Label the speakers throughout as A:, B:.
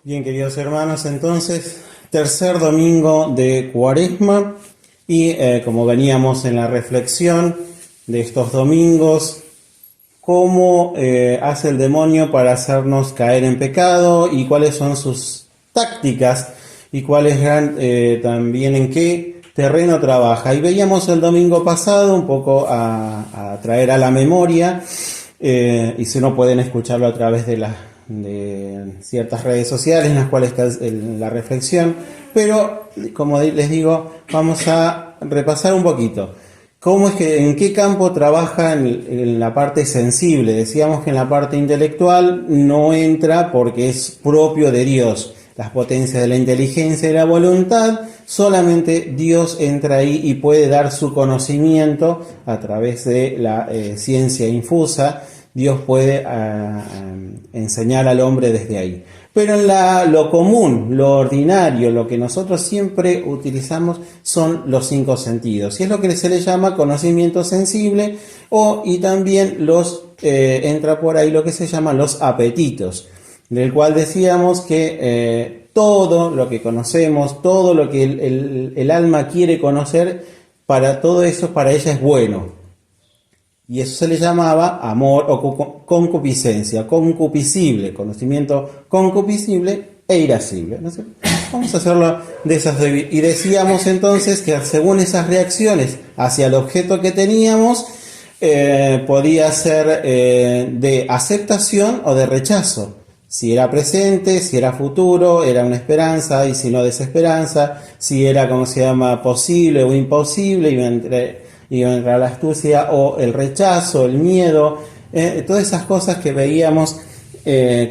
A: Bien, queridos hermanos, entonces, tercer domingo de Cuaresma y como veníamos en la reflexión de estos domingos, cómo hace el demonio para hacernos caer en pecado y cuáles son sus tácticas y cuáles también en qué terreno trabaja. Y veíamos el domingo pasado un poco a traer a la memoria, y si no pueden escucharlo a través de ciertas redes sociales en las cuales está la reflexión, pero como les digo, vamos a repasar un poquito cómo es que, en qué campo trabaja en la parte sensible. Decíamos que en la parte intelectual no entra porque es propio de Dios. Las potencias de la inteligencia y la voluntad, solamente Dios entra ahí y puede dar su conocimiento a través de la ciencia infusa. Dios puede enseñar al hombre desde ahí. Pero en lo común, lo ordinario, lo que nosotros siempre utilizamos son los cinco sentidos. Y es lo que se le llama conocimiento sensible, y también entra por ahí lo que se llaman los apetitos, del cual decíamos que todo lo que conocemos, todo lo que el alma quiere conocer, para todo eso, para ella es bueno. Y eso se le llamaba amor o concupiscencia, concupiscible, conocimiento concupiscible e irascible. ¿No sé? Vamos a hacerlo de esas. Y decíamos entonces que según esas reacciones hacia el objeto que teníamos, podía ser de aceptación o de rechazo. Si era presente, si era futuro, era una esperanza, y si no, desesperanza. Si era, posible o imposible, iba a entrar la astucia o el rechazo, el miedo, todas esas cosas que veíamos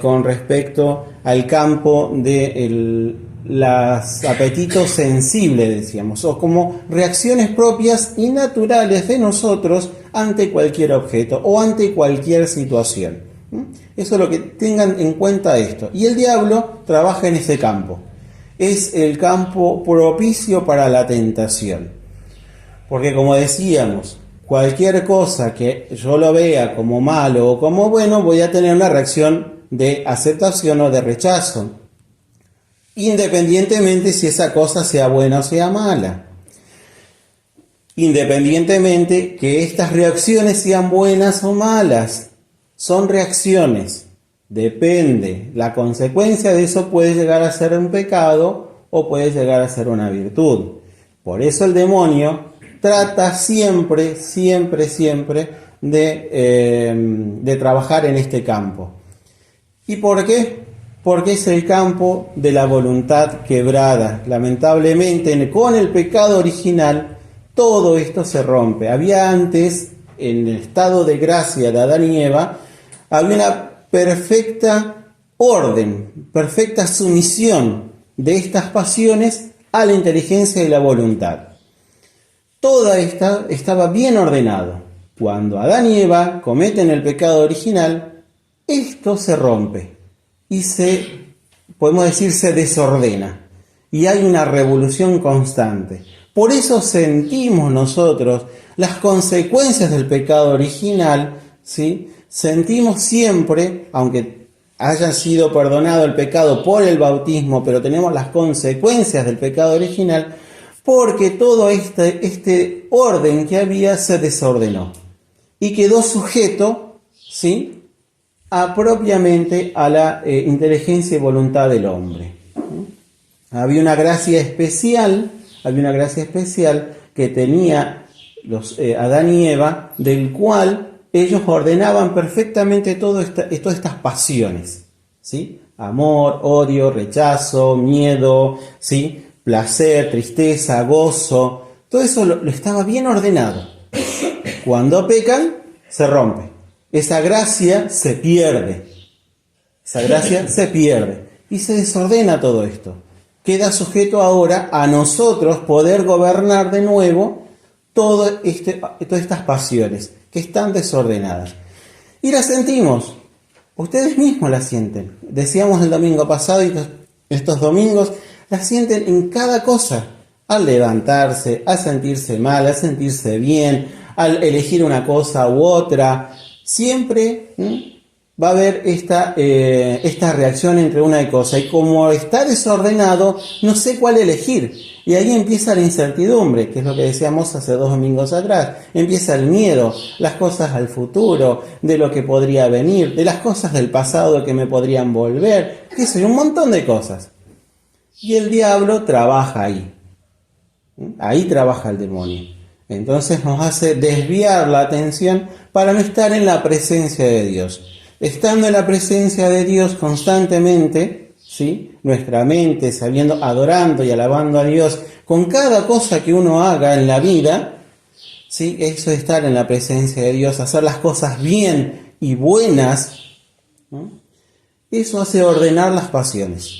A: con respecto al campo de los apetitos sensibles, decíamos, o como reacciones propias y naturales de nosotros ante cualquier objeto o ante cualquier situación. Eso es lo que tengan en cuenta esto. Y el diablo trabaja en ese campo. Es el campo propicio para la tentación. Porque como decíamos, cualquier cosa que yo lo vea como malo o como bueno, voy a tener una reacción de aceptación o de rechazo, independientemente si esa cosa sea buena o sea mala. Independientemente que estas reacciones sean buenas o malas, son reacciones. Depende. La consecuencia de eso puede llegar a ser un pecado o puede llegar a ser una virtud. Por eso el demonio trata siempre de trabajar en este campo. ¿Y por qué? Porque es el campo de la voluntad quebrada. Lamentablemente, con el pecado original, todo esto se rompe. Había antes, en el estado de gracia de Adán y Eva, había una perfecta orden, perfecta sumisión de estas pasiones a la inteligencia y la voluntad. Toda esta estaba bien ordenado. Cuando Adán y Eva cometen el pecado original, esto se rompe y podemos decir, se desordena. Y hay una revolución constante. Por eso sentimos nosotros las consecuencias del pecado original, ¿sí? Sentimos siempre, aunque haya sido perdonado el pecado por el bautismo, pero tenemos las consecuencias del pecado original, porque todo este orden que había se desordenó y quedó sujeto, ¿sí?, propiamente a la inteligencia y voluntad del hombre. Había una gracia especial que tenía Adán y Eva, del cual ellos ordenaban perfectamente todas estas pasiones, ¿sí? Amor, odio, rechazo, miedo, ¿sí?, placer, tristeza, gozo, todo eso lo estaba bien ordenado. Cuando pecan, se rompe. Esa gracia se pierde. Y se desordena todo esto. Queda sujeto ahora a nosotros poder gobernar de nuevo todas estas pasiones que están desordenadas. Y las sentimos. Ustedes mismos las sienten. Decíamos el domingo pasado y estos domingos, las sienten en cada cosa, al levantarse, a sentirse mal, a sentirse bien, al elegir una cosa u otra. Siempre va a haber esta reacción entre una y cosa. Y como está desordenado, no sé cuál elegir. Y ahí empieza la incertidumbre, que es lo que decíamos hace 2 domingos atrás. Empieza el miedo, las cosas al futuro, de lo que podría venir, de las cosas del pasado que me podrían volver, qué sé yo, un montón de cosas. Y el diablo trabaja ahí. Ahí trabaja el demonio. Entonces nos hace desviar la atención para no estar en la presencia de Dios. Estando en la presencia de Dios constantemente, ¿sí? Nuestra mente sabiendo, adorando y alabando a Dios con cada cosa que uno haga en la vida, ¿sí? Eso es estar en la presencia de Dios, hacer las cosas bien y buenas, ¿no? Eso hace ordenar las pasiones.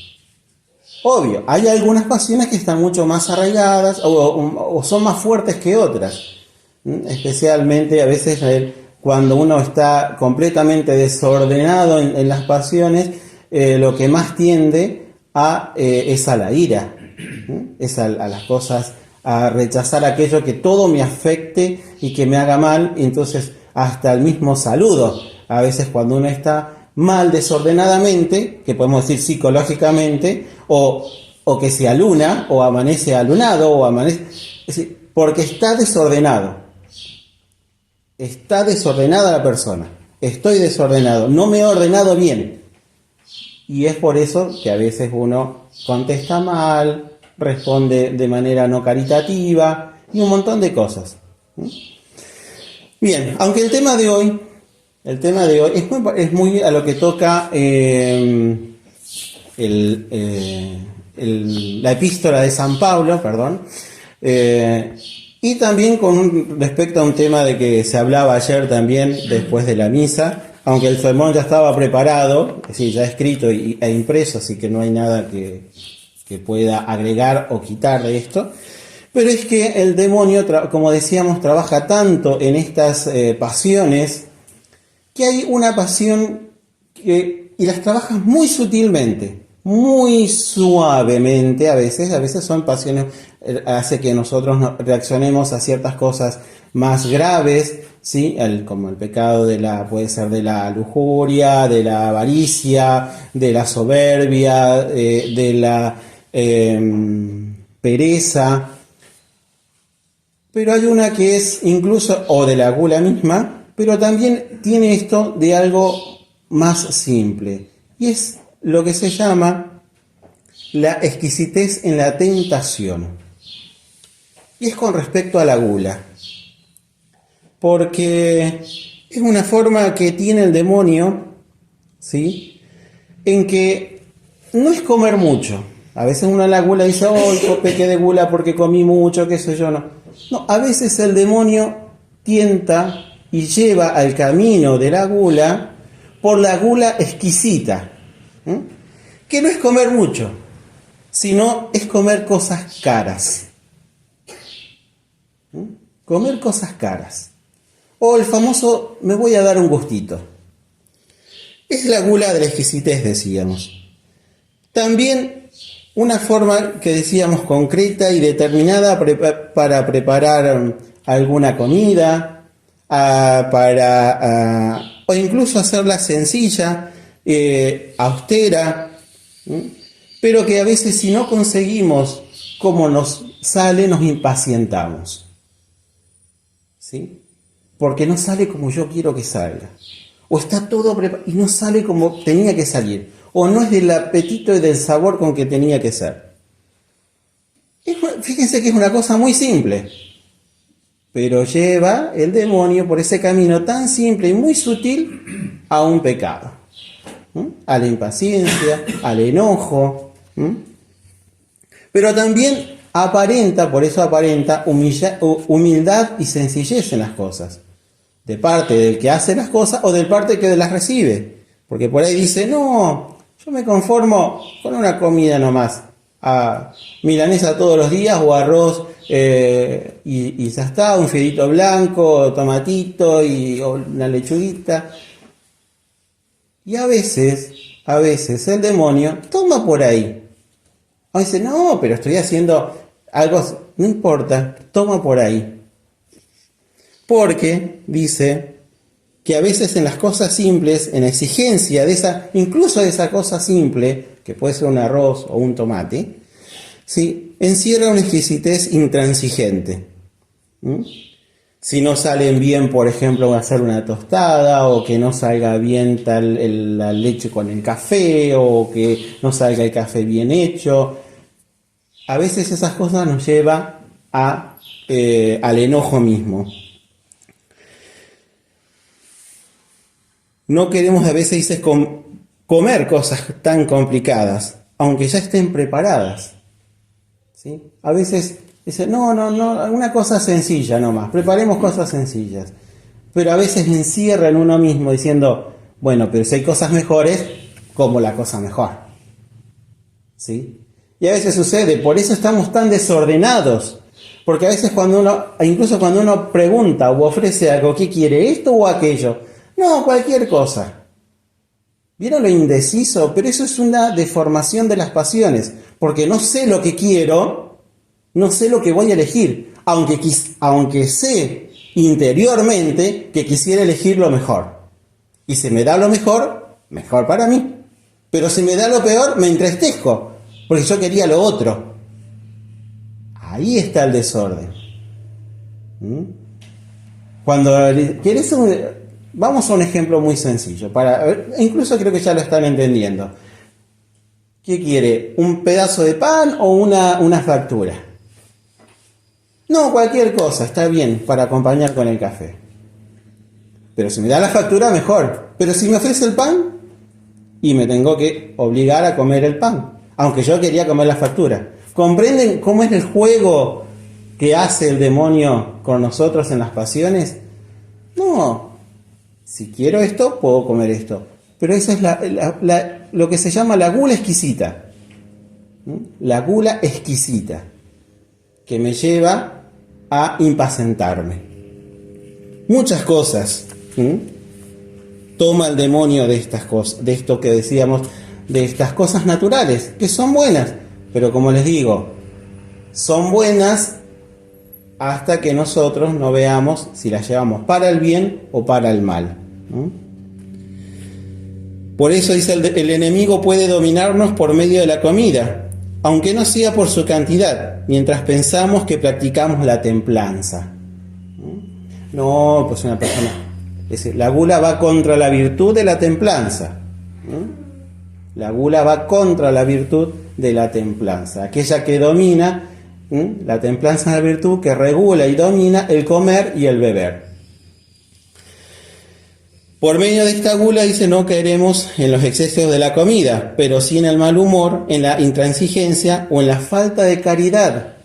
A: Obvio, hay algunas pasiones que están mucho más arraigadas o son más fuertes que otras. Especialmente a veces cuando uno está completamente desordenado en las pasiones, lo que más tiende es a la ira, es a las cosas, a rechazar aquello que todo me afecte y que me haga mal, y entonces hasta el mismo saludo. A veces cuando uno está mal desordenadamente, que podemos decir psicológicamente, o que se aluna, o amanece alunado, o amanece, es decir, porque está desordenado. Está desordenada la persona. Estoy desordenado, no me he ordenado bien. Y es por eso que a veces uno contesta mal, responde de manera no caritativa y un montón de cosas. Bien, aunque el tema de hoy es muy a lo que toca la epístola de San Pablo, y también con respecto a un tema de que se hablaba ayer también después de la misa, aunque el sermón ya estaba preparado, es decir, ya escrito e impreso, así que no hay nada que pueda agregar o quitar de esto. Pero es que el demonio, como decíamos, trabaja tanto en estas pasiones, que hay una pasión y las trabaja muy sutilmente, muy suavemente a veces son pasiones, hace que nosotros reaccionemos a ciertas cosas más graves, ¿sí? Como el pecado puede ser de la lujuria, de la avaricia, de la soberbia, de la pereza. Pero hay una que es incluso, o de la gula misma, pero también tiene esto de algo más simple. Y es lo que se llama la exquisitez en la tentación. Y es con respecto a la gula. Porque es una forma que tiene el demonio, ¿sí? En que no es comer mucho. A veces uno en la gula dice, oh, pequé de gula porque comí mucho, qué sé yo, no. No, a veces el demonio tienta y lleva al camino de la gula por la gula exquisita, que no es comer mucho, sino es comer cosas caras. Comer cosas caras. O el famoso, me voy a dar un gustito. Es la gula de la exquisitez, decíamos. También una forma que decíamos concreta y determinada para preparar alguna comida, o incluso hacerla sencilla, austera, pero que a veces si no conseguimos como nos sale, nos impacientamos, ¿sí? Porque no sale como yo quiero que salga, o está todo preparado y no sale como tenía que salir, o no es del apetito y del sabor con que tenía que ser. Fíjense que es una cosa muy simple, pero lleva el demonio por ese camino tan simple y muy sutil a un pecado, a la impaciencia, al enojo, pero también por eso aparenta humildad y sencillez en las cosas, de parte del que hace las cosas o del parte que las recibe, porque por ahí dice, no, yo me conformo con una comida nomás, milanesa todos los días o arroz y ya está, un fideito blanco, tomatito o una lechuguita. Y a veces el demonio toma por ahí. O dice, no, pero estoy haciendo algo, no importa, toma por ahí. Porque, dice, que a veces en las cosas simples, en la exigencia de esa, incluso de esa cosa simple, que puede ser un arroz o un tomate, ¿sí?, encierra una exquisitez intransigente. ¿Mm? Si no salen bien, por ejemplo, hacer una tostada, o que no salga bien la leche con el café, o que no salga el café bien hecho, a veces esas cosas nos llevan al enojo mismo. No queremos a veces comer cosas tan complicadas, aunque ya estén preparadas, ¿sí? A veces dicen, no, una cosa sencilla nomás, preparemos cosas sencillas. Pero a veces encierra en uno mismo diciendo, bueno, pero si hay cosas mejores, como la cosa mejor, ¿sí? Y a veces sucede, por eso estamos tan desordenados, porque a veces incluso cuando uno pregunta o ofrece algo, ¿qué quiere, esto o aquello? No, cualquier cosa. ¿Vieron lo indeciso? Pero eso es una deformación de las pasiones, porque no sé lo que quiero, no sé lo que voy a elegir, aunque sé interiormente que quisiera elegir lo mejor. Y si me da lo mejor, mejor para mí. Pero si me da lo peor, me entristezco, porque yo quería lo otro. Ahí está el desorden. Cuando quieres vamos a un ejemplo muy sencillo, incluso creo que ya lo están entendiendo. ¿Qué quiere? ¿Un pedazo de pan o una factura? No, cualquier cosa, está bien para acompañar con el café. Pero si me da la factura, mejor. Pero si me ofrece el pan, y me tengo que obligar a comer el pan, aunque yo quería comer la factura. ¿Comprenden cómo es el juego que hace el demonio con nosotros en las pasiones? No, si quiero esto, puedo comer esto. Pero esa es lo que se llama la gula exquisita. La gula exquisita, que me lleva a impacientarme. Muchas cosas toma el demonio de estas cosas, de esto que decíamos, de estas cosas naturales, que son buenas, pero como les digo, son buenas hasta que nosotros no veamos si las llevamos para el bien o para el mal, ¿no? Por eso dice el enemigo puede dominarnos por medio de la comida, aunque no sea por su cantidad, mientras pensamos que practicamos la templanza. No, pues una persona... Es decir, la gula va contra la virtud de la templanza. La gula va contra la virtud de la templanza. Aquella que domina, la templanza es la virtud que regula y domina el comer y el beber. Por medio de esta gula, dice, no caeremos en los excesos de la comida, pero sí en el mal humor, en la intransigencia o en la falta de caridad.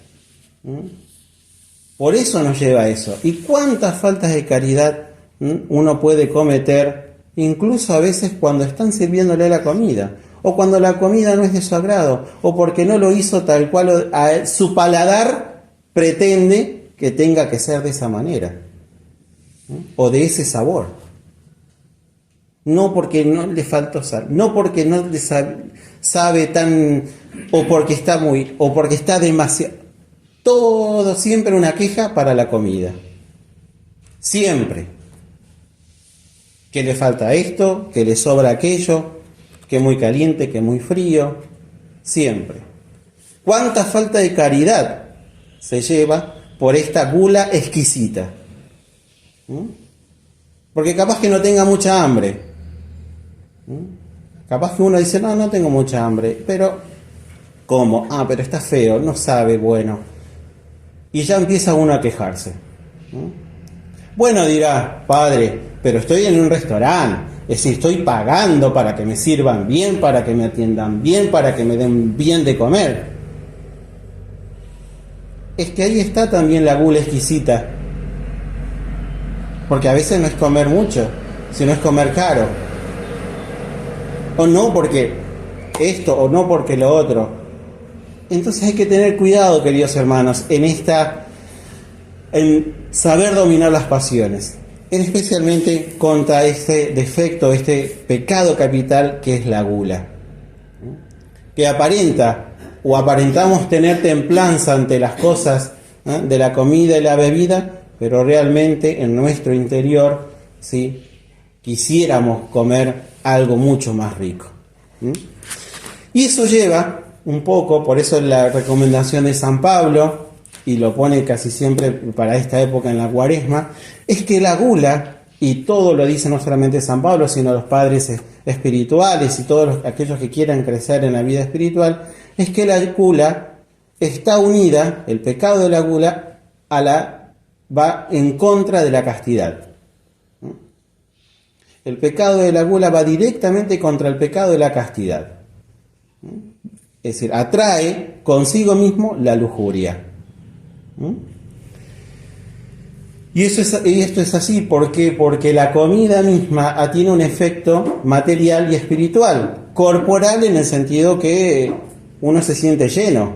A: Por eso nos lleva a eso. ¿Y cuántas faltas de caridad uno puede cometer, incluso a veces cuando están sirviéndole la comida, o cuando la comida no es de su agrado, o porque no lo hizo tal cual su paladar pretende que tenga que ser de esa manera, o de ese sabor? No porque no le faltó sal, no porque no le sabe tan, o porque está demasiado. Todo siempre una queja para la comida. Siempre. Que le falta esto, que le sobra aquello, que muy caliente, que muy frío. Siempre. ¿Cuánta falta de caridad se lleva por esta gula exquisita? Porque capaz que no tenga mucha hambre. Capaz que uno dice, no tengo mucha hambre, pero ¿cómo? Pero está feo, no sabe, bueno. Y ya empieza uno a quejarse. Bueno, dirá, padre, pero estoy en un restaurante, es decir, estoy pagando para que me sirvan bien, para que me atiendan bien, para que me den bien de comer. Es que ahí está también la gula exquisita. Porque a veces no es comer mucho, sino es comer caro. O no porque esto, o no porque lo otro. Entonces hay que tener cuidado, queridos hermanos, en saber dominar las pasiones, especialmente contra este defecto, este pecado capital que es la gula, que aparentamos tener templanza ante las cosas de la comida y la bebida, pero realmente en nuestro interior, ¿sí?, quisiéramos comer algo mucho más rico. Y eso lleva un poco, por eso la recomendación de San Pablo, y lo pone casi siempre para esta época en la Cuaresma, es que la gula, y todo lo dice no solamente San Pablo, sino los padres espirituales y todos aquellos que quieran crecer en la vida espiritual, es que la gula está unida, el pecado de la gula, va en contra de la castidad. El pecado de la gula va directamente contra el pecado de la castidad. Es decir, atrae consigo mismo la lujuria. Y esto es así, ¿por qué? Porque la comida misma tiene un efecto material y espiritual, corporal en el sentido que uno se siente lleno,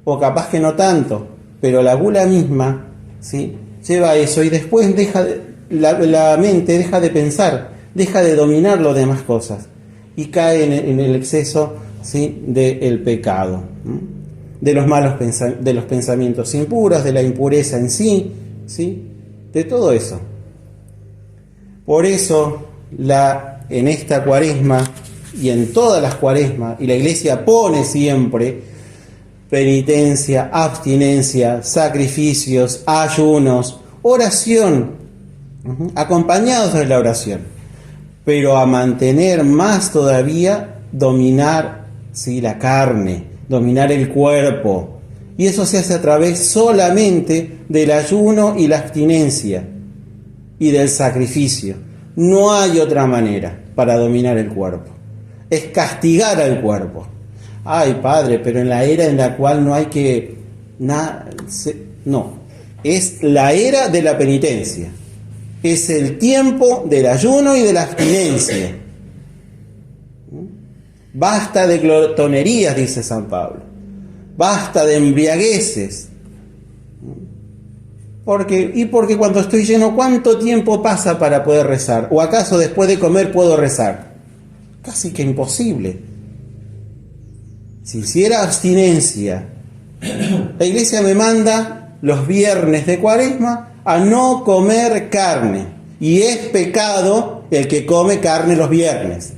A: o capaz que no tanto, pero la gula misma, ¿sí?, lleva a eso y después la mente deja de pensar, deja de dominar las demás cosas y cae en el exceso, ¿sí?, del pecado, de los malos de los pensamientos impuros, de la impureza en sí, ¿sí?, de todo eso. Por eso en esta Cuaresma y en todas las Cuaresmas, y la Iglesia pone siempre penitencia, abstinencia, sacrificios, ayunos, oración, acompañados de la oración, pero a mantener más todavía, dominar, ¿sí?, la carne, dominar el cuerpo. Y eso se hace a través solamente del ayuno y la abstinencia y del sacrificio. No hay otra manera para dominar el cuerpo. Es castigar al cuerpo. Ay, Padre, pero en la era en la cual no hay que... No, es la era de la penitencia. Es el tiempo del ayuno y de la abstinencia. Basta de glotonerías, dice San Pablo. Basta de embriagueces. Porque cuando estoy lleno, ¿cuánto tiempo pasa para poder rezar? ¿O acaso después de comer puedo rezar? Casi que imposible. Si hiciera abstinencia, la Iglesia me manda los viernes de Cuaresma a no comer carne. Y es pecado el que come carne los viernes.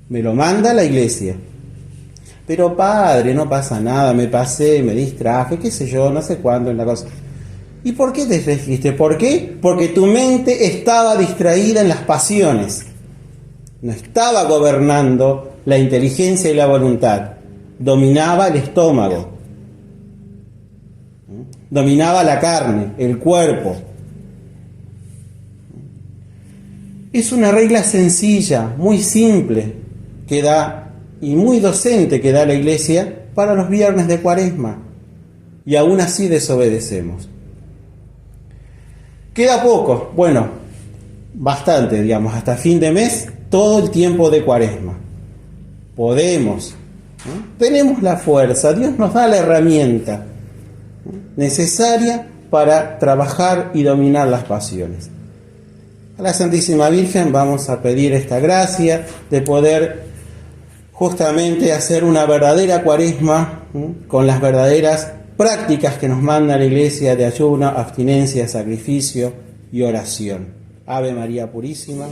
A: Me lo manda la Iglesia. Pero Padre, no pasa nada, me pasé, me distraje, qué sé yo, no sé cuándo en la cosa. ¿Y por qué te distrajiste? ¿Por qué? Porque tu mente estaba distraída en las pasiones. No estaba gobernando la inteligencia y la voluntad. Dominaba el estómago. Dominaba la carne, el cuerpo. Es una regla sencilla, muy simple, que da y muy docente que da la Iglesia para los viernes de Cuaresma. Y aún así desobedecemos. Queda poco, bueno, bastante, digamos, hasta fin de mes, todo el tiempo de Cuaresma. Podemos, ¿no? Tenemos la fuerza, Dios nos da la herramienta necesaria para trabajar y dominar las pasiones. A la Santísima Virgen vamos a pedir esta gracia de poder justamente hacer una verdadera Cuaresma, con las verdaderas prácticas que nos manda la Iglesia de ayuno, abstinencia, sacrificio y oración. Ave María Purísima.